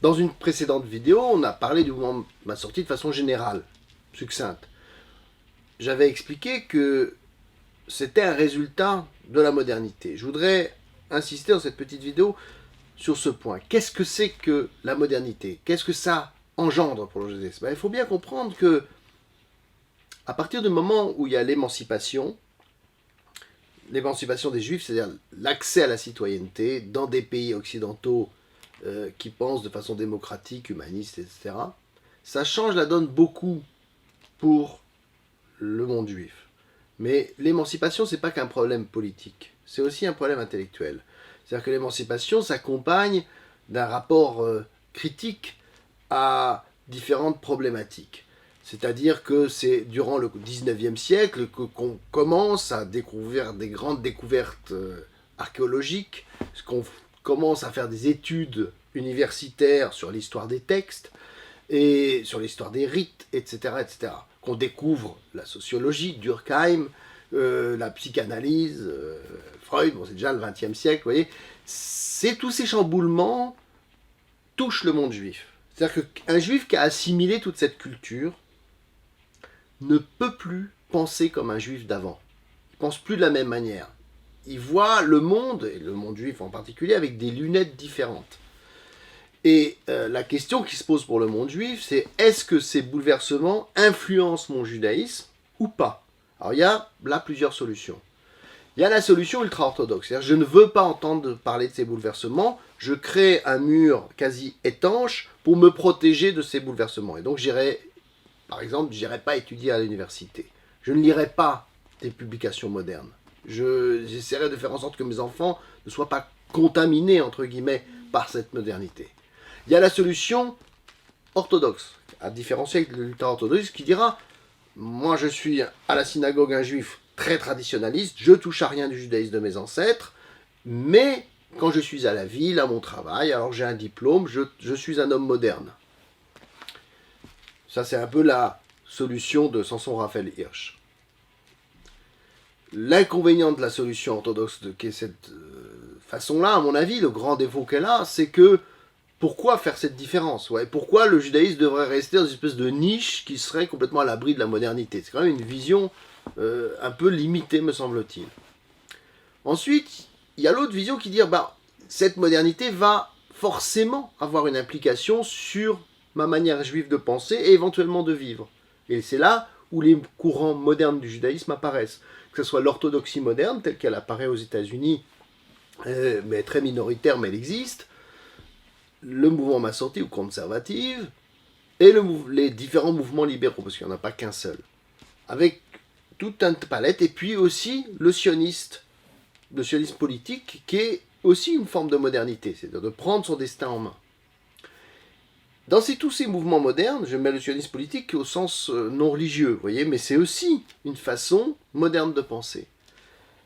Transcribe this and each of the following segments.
Dans une précédente vidéo, on a parlé du mouvement Massorti de façon générale, succincte. J'avais expliqué que c'était un résultat de la modernité. Je voudrais insister dans cette petite vidéo sur ce point. Qu'est-ce que c'est que la modernité? Qu'est-ce que ça engendre pour le judaïsme? Il faut bien comprendre que à partir du moment où il y a l'émancipation des Juifs, c'est-à-dire l'accès à la citoyenneté dans des pays occidentaux qui pensent de façon démocratique, humaniste, etc., ça change la donne beaucoup pour le monde juif. Mais l'émancipation, c'est pas qu'un problème politique, c'est aussi un problème intellectuel. C'est-à-dire que l'émancipation s'accompagne d'un rapport critique à différentes problématiques. C'est-à-dire que c'est durant le 19e siècle qu'on commence à découvrir des grandes découvertes archéologiques, qu'on commence à faire des études universitaires sur l'histoire des textes et sur l'histoire des rites, etc., etc. Qu'on découvre la sociologie, Durkheim, la psychanalyse, Freud, bon, c'est déjà le 20e siècle, vous voyez. Tous ces chamboulements touchent le monde juif. C'est-à-dire qu'un juif qui a assimilé toute cette culture ne peut plus penser comme un juif d'avant. Il ne pense plus de la même manière. Il voit le monde, et le monde juif en particulier, avec des lunettes différentes. Et la question qui se pose pour le monde juif, c'est est-ce que ces bouleversements influencent mon judaïsme ou pas? Alors il y a là plusieurs solutions. Il y a la solution ultra-orthodoxe, c'est-à-dire je ne veux pas entendre parler de ces bouleversements, je crée un mur quasi étanche pour me protéger de ces bouleversements. Et donc par exemple, je n'irai pas étudier à l'université. Je ne lirai pas des publications modernes. J'essaierai de faire en sorte que mes enfants ne soient pas contaminés, entre guillemets, par cette modernité. Il y a la solution orthodoxe, à différencier de l'ultra-orthodoxe, qui dira « Moi, je suis à la synagogue un juif très traditionnaliste, je touche à rien du judaïsme de mes ancêtres, mais quand je suis à la ville, à mon travail, alors j'ai un diplôme, je suis un homme moderne. » Ça, c'est un peu la solution de Samson Raphaël Hirsch. L'inconvénient de la solution orthodoxe qui est cette façon-là, à mon avis, le grand défaut qu'elle a, c'est que pourquoi faire cette différence? Pourquoi le judaïsme devrait rester dans une espèce de niche qui serait complètement à l'abri de la modernité? C'est quand même une vision un peu limitée, me semble-t-il. Ensuite, il y a l'autre vision qui dit cette modernité va forcément avoir une implication sur ma manière juive de penser et éventuellement de vivre. Et c'est là où les courants modernes du judaïsme apparaissent. Que ce soit l'orthodoxie moderne, telle qu'elle apparaît aux États-Unis, mais très minoritaire, mais elle existe, le mouvement Massorti ou conservative, et les différents mouvements libéraux, parce qu'il n'y en a pas qu'un seul, avec toute une palette, et puis aussi le sionisme politique, qui est aussi une forme de modernité, c'est-à-dire de prendre son destin en main. Dans tous ces mouvements modernes, je mets le sionisme politique au sens non religieux, vous voyez, mais c'est aussi une façon moderne de penser.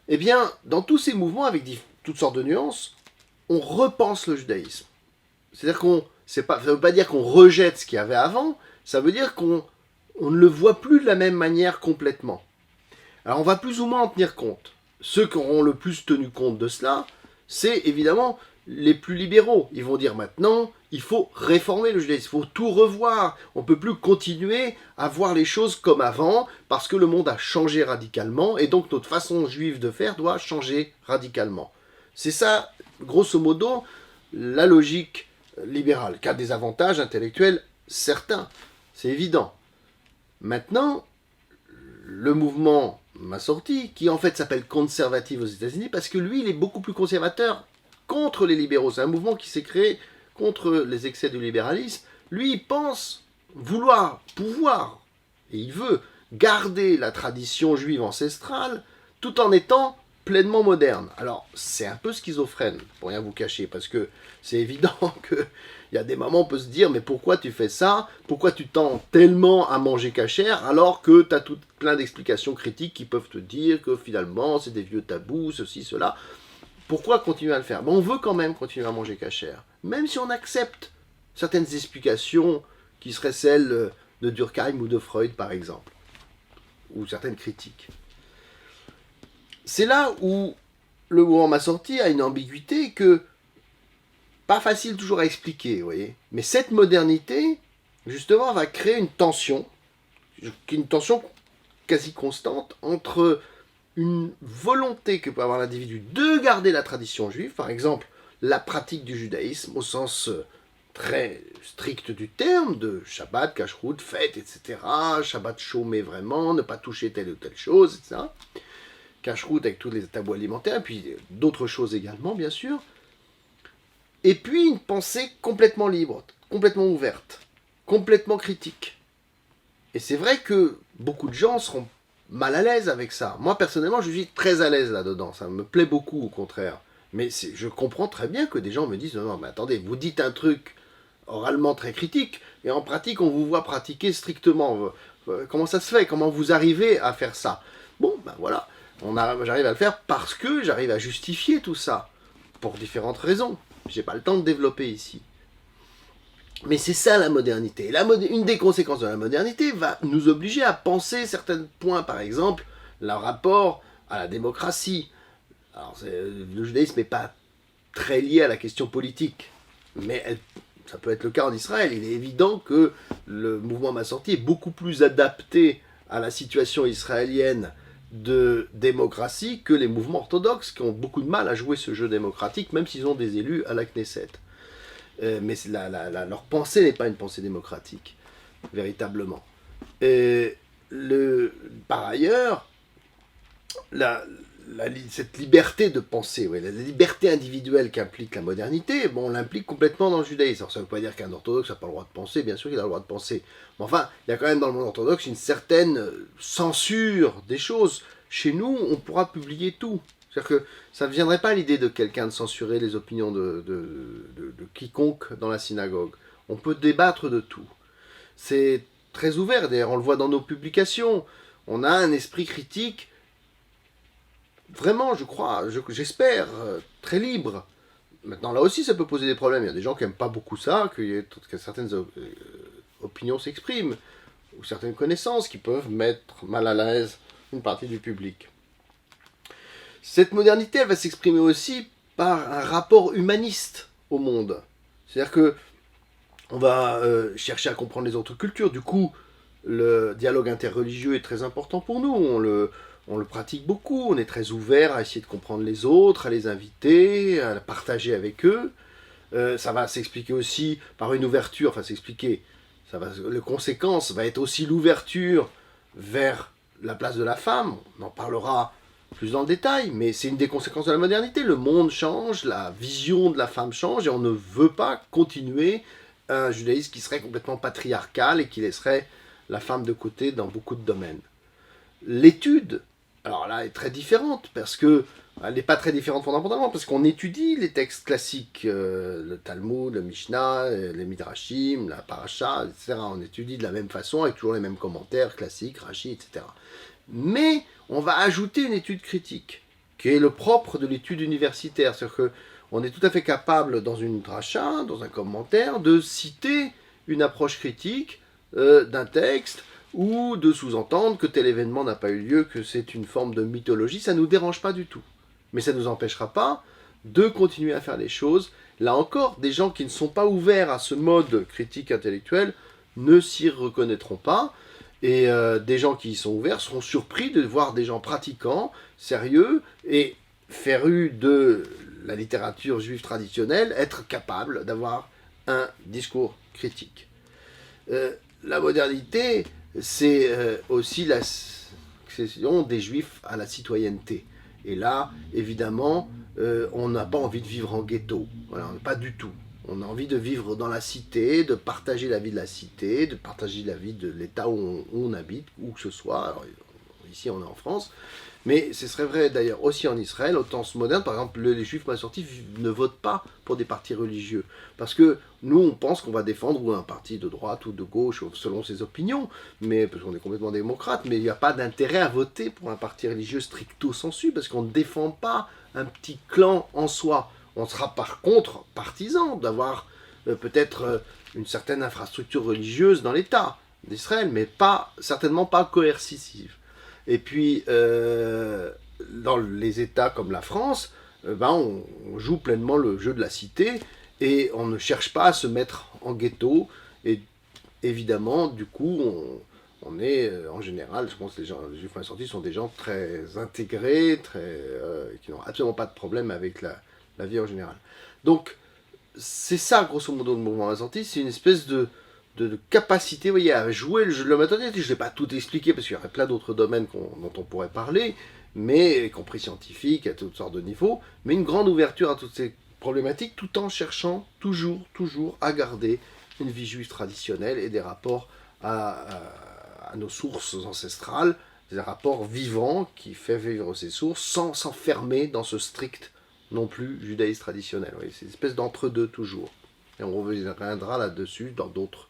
Eh bien, dans tous ces mouvements, avec toutes sortes de nuances, on repense le judaïsme. C'est-à-dire ça ne veut pas dire qu'on rejette ce qu'il y avait avant, ça veut dire qu'on ne le voit plus de la même manière complètement. Alors on va plus ou moins en tenir compte. Ceux qui auront le plus tenu compte de cela, c'est évidemment les plus libéraux. Ils vont dire maintenant, il faut réformer le judaïsme, il faut tout revoir. On ne peut plus continuer à voir les choses comme avant, parce que le monde a changé radicalement, et donc notre façon juive de faire doit changer radicalement. C'est ça, grosso modo, la logique libérale, qui a des avantages intellectuels certains, c'est évident. Maintenant, le mouvement Massorti, qui en fait s'appelle conservative aux États-Unis, parce que lui, il est beaucoup plus conservateur contre les libéraux. C'est un mouvement qui s'est créé contre les excès du libéralisme. Lui, il pense pouvoir, et il veut garder la tradition juive ancestrale, tout en étant pleinement moderne. Alors, c'est un peu schizophrène, pour rien vous cacher, parce que c'est évident qu'il y a des moments où on peut se dire, mais pourquoi tu fais ça? Pourquoi tu tends tellement à manger cachère, alors que tu as plein d'explications critiques qui peuvent te dire que finalement, c'est des vieux tabous, ceci, cela. Pourquoi continuer à le faire? On veut quand même continuer à manger cachère, même si on accepte certaines explications qui seraient celles de Durkheim ou de Freud, par exemple, ou certaines critiques. C'est là où le mouvement Massorti a une ambiguïté que pas facile toujours à expliquer, vous voyez. Mais cette modernité, justement, va créer une tension quasi constante entre une volonté que peut avoir l'individu de garder la tradition juive, par exemple la pratique du judaïsme au sens très strict du terme, de Shabbat, Kashrut, fête, etc. Shabbat chômer vraiment, ne pas toucher telle ou telle chose, etc. Kashrut avec tous les tabous alimentaires, et puis d'autres choses également, bien sûr. Et puis une pensée complètement libre, complètement ouverte, complètement critique. Et c'est vrai que beaucoup de gens seront mal à l'aise avec ça. Moi, personnellement, je suis très à l'aise là-dedans. Ça me plaît beaucoup, au contraire. Mais je comprends très bien que des gens me disent « Non, non, mais attendez, vous dites un truc oralement très critique, et en pratique, on vous voit pratiquer strictement. Comment ça se fait? Comment vous arrivez à faire ça ?» Bon, ben voilà. J'arrive à le faire parce que j'arrive à justifier tout ça. Pour différentes raisons. J'ai pas le temps de développer ici. Mais c'est ça la modernité. Une des conséquences de la modernité va nous obliger à penser certains points, par exemple, le rapport à la démocratie. Alors, le judaïsme n'est pas très lié à la question politique, mais ça peut être le cas en Israël. Il est évident que le mouvement Massorti est beaucoup plus adapté à la situation israélienne de démocratie que les mouvements orthodoxes qui ont beaucoup de mal à jouer ce jeu démocratique, même s'ils ont des élus à la Knesset. Mais leur pensée n'est pas une pensée démocratique, véritablement. Par ailleurs, cette liberté de penser, la liberté individuelle qu'implique la modernité, bon, on l'implique complètement dans le judaïsme. Alors ça ne veut pas dire qu'un orthodoxe n'a pas le droit de penser, bien sûr qu'il a le droit de penser. Mais enfin, il y a quand même dans le monde orthodoxe une certaine censure des choses. Chez nous, on pourra publier tout. C'est-à-dire que ça ne viendrait pas à l'idée de quelqu'un de censurer les opinions de quiconque dans la synagogue. On peut débattre de tout. C'est très ouvert, d'ailleurs, on le voit dans nos publications. On a un esprit critique, vraiment, je crois, j'espère, très libre. Maintenant, là aussi, ça peut poser des problèmes. Il y a des gens qui n'aiment pas beaucoup ça, que certaines opinions s'expriment, ou certaines connaissances qui peuvent mettre mal à l'aise une partie du public. Cette modernité, elle va s'exprimer aussi par un rapport humaniste au monde. C'est-à-dire que on va chercher à comprendre les autres cultures. Du coup, le dialogue interreligieux est très important pour nous. On le pratique beaucoup. On est très ouvert à essayer de comprendre les autres, à les inviter, à partager avec eux. Ça va s'expliquer aussi par une ouverture. Enfin, s'expliquer. Le conséquence va être aussi l'ouverture vers la place de la femme. On en parlera plus dans le détail, mais c'est une des conséquences de la modernité. Le monde change, la vision de la femme change, et on ne veut pas continuer un judaïsme qui serait complètement patriarcal et qui laisserait la femme de côté dans beaucoup de domaines. L'étude, alors là, est très différente, parce que elle n'est pas très différente fondamentalement, parce qu'on étudie les textes classiques, le Talmud, le Mishnah, les Midrashim, la Parasha, etc. On étudie de la même façon, avec toujours les mêmes commentaires classiques, Rashi, etc. Mais on va ajouter une étude critique, qui est le propre de l'étude universitaire. C'est-à-dire qu'on est tout à fait capable, dans une dracha, dans un commentaire, de citer une approche critique d'un texte, ou de sous-entendre que tel événement n'a pas eu lieu, que c'est une forme de mythologie. Ça ne nous dérange pas du tout. Mais ça ne nous empêchera pas de continuer à faire les choses. Là encore, des gens qui ne sont pas ouverts à ce mode critique intellectuel ne s'y reconnaîtront pas. Et des gens qui y sont ouverts seront surpris de voir des gens pratiquants, sérieux, et férus de la littérature juive traditionnelle, être capables d'avoir un discours critique. La modernité, c'est aussi la succession des juifs à la citoyenneté. Et là, évidemment, on n'a pas envie de vivre en ghetto. Voilà, pas du tout. On a envie de vivre dans la cité, de partager la vie de la cité, de partager la vie de l'État où on habite, où que ce soit. Alors, ici, on est en France. Mais ce serait vrai d'ailleurs aussi en Israël, au temps moderne. Par exemple, les juifs Massorti ne votent pas pour des partis religieux. Parce que nous, on pense qu'on va défendre un parti de droite ou de gauche, selon ses opinions, mais parce qu'on est complètement démocrate, mais il n'y a pas d'intérêt à voter pour un parti religieux stricto sensu, parce qu'on ne défend pas un petit clan en soi. On sera par contre partisan d'avoir peut-être une certaine infrastructure religieuse dans l'État d'Israël, mais certainement pas coercitive. Et puis, dans les États comme la France, on joue pleinement le jeu de la cité, Et on ne cherche pas à se mettre en ghetto. Et évidemment, du coup, on est en général, je pense que les juifs convertis sont des gens très intégrés, qui n'ont absolument pas de problème avec la vie en général. Donc, c'est ça, grosso modo, le mouvement Azanti, c'est une espèce de capacité, vous voyez, à jouer le jeu de la maternité. Je ne vais pas tout expliquer parce qu'il y aurait plein d'autres domaines dont on pourrait parler, mais y compris scientifiques, à toutes sortes de niveaux, mais une grande ouverture à toutes ces problématiques, tout en cherchant toujours à garder une vie juive traditionnelle et des rapports à nos sources ancestrales, des rapports vivants qui fait vivre ces sources sans s'enfermer dans ce strict non plus judaïsme traditionnel. Oui, c'est une espèce d'entre-deux toujours. Et on reviendra là-dessus dans d'autres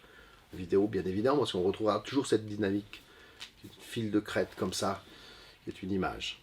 vidéos, bien évidemment, parce qu'on retrouvera toujours cette dynamique, une file de crête comme ça, qui est une image.